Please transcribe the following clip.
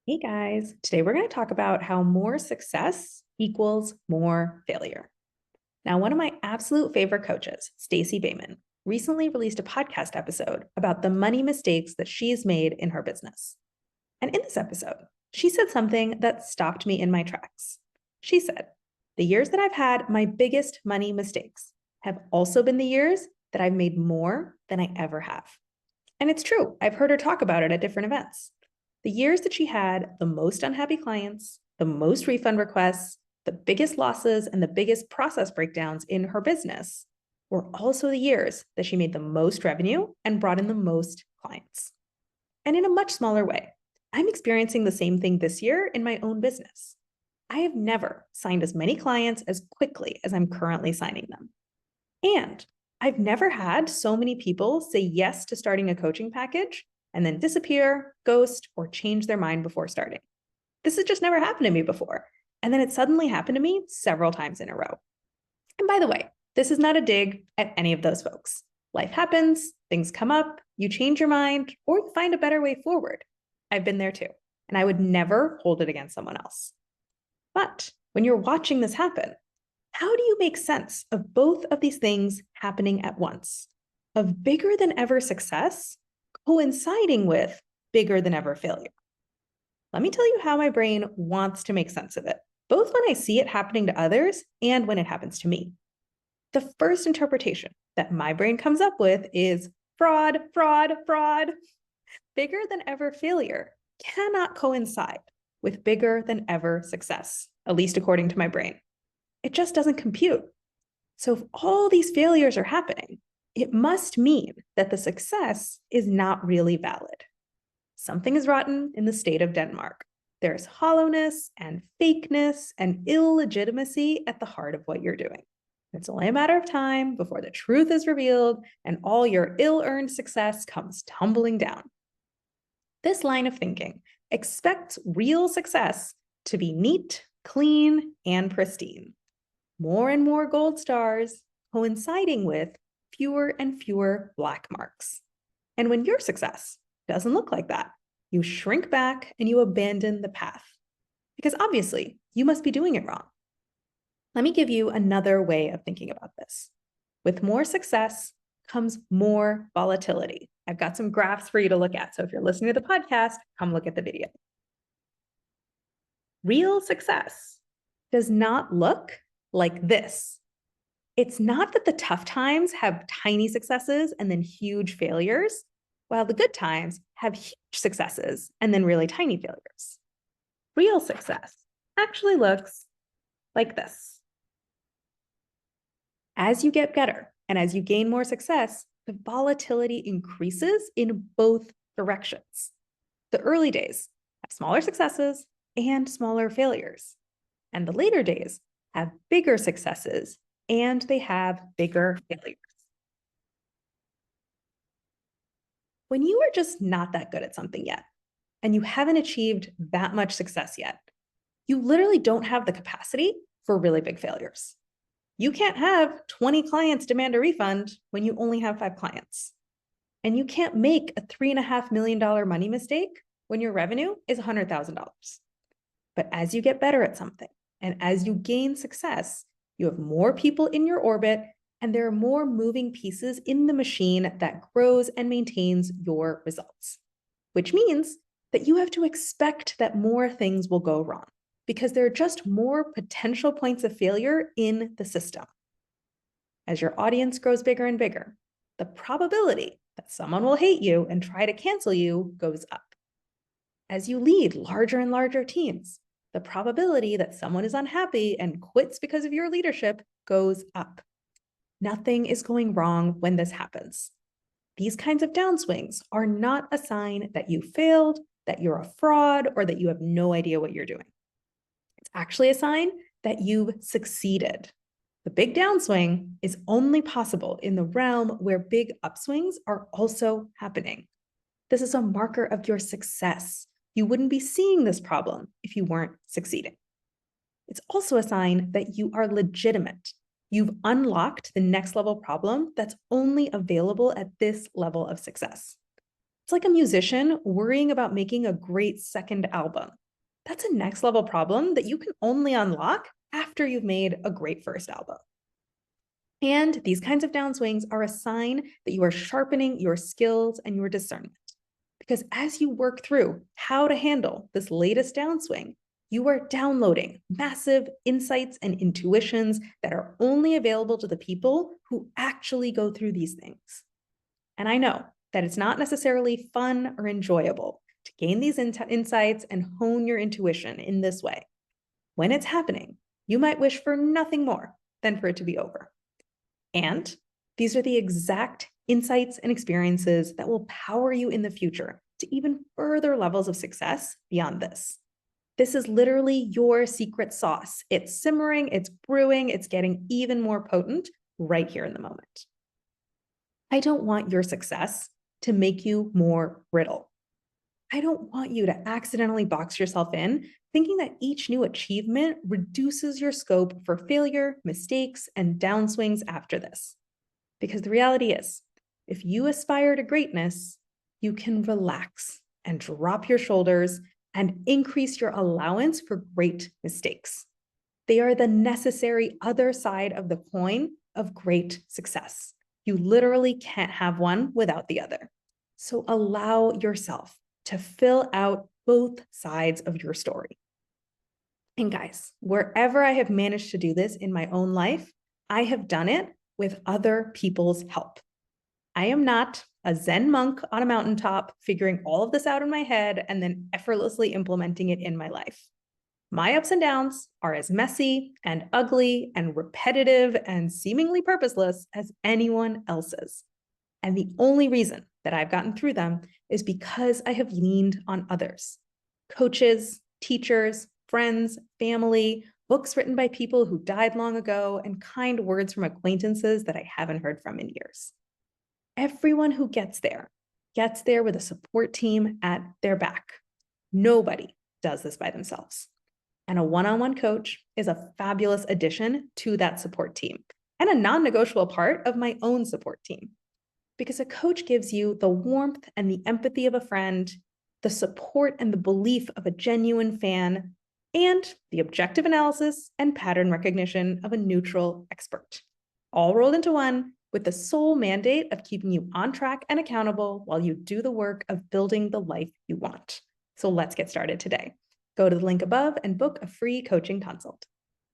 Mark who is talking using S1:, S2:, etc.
S1: Hey guys, today we're going to talk about how more success equals more failure. Now, one of my absolute favorite coaches, Stacey Bayman, recently released a podcast episode about the money mistakes that she's made in her business. And in this episode, she said something that stopped me in my tracks. She said, "The years that I've had my biggest money mistakes have also been the years that I've made more than I ever have." And it's true. I've heard her talk about it at different events. The years that she had the most unhappy clients, the most refund requests, the biggest losses, and the biggest process breakdowns in her business were also the years that she made the most revenue and brought in the most clients. And in a much smaller way, I'm experiencing the same thing this year in my own business. I have never signed as many clients as quickly as I'm currently signing them. And I've never had so many people say yes to starting a coaching package and then disappear, ghost, or change their mind before starting. This has just never happened to me before. And then it suddenly happened to me several times in a row. And by the way, this is not a dig at any of those folks. Life happens, things come up, you change your mind, or you find a better way forward. I've been there too, and I would never hold it against someone else. But when you're watching this happen, how do you make sense of both of these things happening at once? Of bigger than ever success coinciding with bigger than ever failure. Let me tell you how my brain wants to make sense of it, both when I see it happening to others and when it happens to me. The first interpretation that my brain comes up with is fraud, fraud, fraud. Bigger than ever failure cannot coincide with bigger than ever success, at least according to my brain. It just doesn't compute. So if all these failures are happening, it must mean that the success is not really valid. Something is rotten in the state of Denmark. There's hollowness and fakeness and illegitimacy at the heart of what you're doing. It's only a matter of time before the truth is revealed and all your ill-earned success comes tumbling down. This line of thinking expects real success to be neat, clean, and pristine. More and more gold stars coinciding with fewer and fewer black marks. And when your success doesn't look like that, you shrink back and you abandon the path. Because obviously, you must be doing it wrong. Let me give you another way of thinking about this. With more success comes more volatility. I've got some graphs for you to look at. So if you're listening to the podcast, come look at the video. Real success does not look like this. It's not that the tough times have tiny successes and then huge failures, while the good times have huge successes and then really tiny failures. Real success actually looks like this. As you get better and as you gain more success, the volatility increases in both directions. The early days have smaller successes and smaller failures, and the later days have bigger successes and they have bigger failures. When you are just not that good at something yet, and you haven't achieved that much success yet, you literally don't have the capacity for really big failures. You can't have 20 clients demand a refund when you only have 5 clients. And you can't make a $3.5 million money mistake when your revenue is $100,000. But as you get better at something, and as you gain success, you have more people in your orbit, and there are more moving pieces in the machine that grows and maintains your results, which means that you have to expect that more things will go wrong because there are just more potential points of failure in the system. As your audience grows bigger and bigger, the probability that someone will hate you and try to cancel you goes up. As you lead larger and larger teams, the probability that someone is unhappy and quits because of your leadership goes up. Nothing is going wrong when this happens. These kinds of downswings are not a sign that you failed, that you're a fraud, or that you have no idea what you're doing. It's actually a sign that you've succeeded. The big downswing is only possible in the realm where big upswings are also happening. This is a marker of your success. You wouldn't be seeing this problem if you weren't succeeding. It's also a sign that you are legitimate. You've unlocked the next level problem that's only available at this level of success. It's like a musician worrying about making a great second album. That's a next level problem that you can only unlock after you've made a great first album. And these kinds of downswings are a sign that you are sharpening your skills and your discernment. Because as you work through how to handle this latest downswing, you are downloading massive insights and intuitions that are only available to the people who actually go through these things. And I know that it's not necessarily fun or enjoyable to gain these insights and hone your intuition in this way. When it's happening, you might wish for nothing more than for it to be over. And these are the exact insights and experiences that will power you in the future to even further levels of success beyond this. This is literally your secret sauce. It's simmering, it's brewing, it's getting even more potent right here in the moment. I don't want your success to make you more brittle. I don't want you to accidentally box yourself in thinking that each new achievement reduces your scope for failure, mistakes, and downswings after this. Because the reality is, if you aspire to greatness, you can relax and drop your shoulders and increase your allowance for great mistakes. They are the necessary other side of the coin of great success. You literally can't have one without the other. So allow yourself to fill out both sides of your story. And guys, wherever I have managed to do this in my own life, I have done it with other people's help. I am not a Zen monk on a mountaintop figuring all of this out in my head and then effortlessly implementing it in my life. My ups and downs are as messy and ugly and repetitive and seemingly purposeless as anyone else's. And the only reason that I've gotten through them is because I have leaned on others. Coaches, teachers, friends, family, books written by people who died long ago, and kind words from acquaintances that I haven't heard from in years. Everyone who gets there with a support team at their back. Nobody does this by themselves. And a one-on-one coach is a fabulous addition to that support team and a non-negotiable part of my own support team. Because a coach gives you the warmth and the empathy of a friend, the support and the belief of a genuine fan, and the objective analysis and pattern recognition of a neutral expert, all rolled into one with the sole mandate of keeping you on track and accountable while you do the work of building the life you want. So let's get started today. Go to the link above and book a free coaching consult.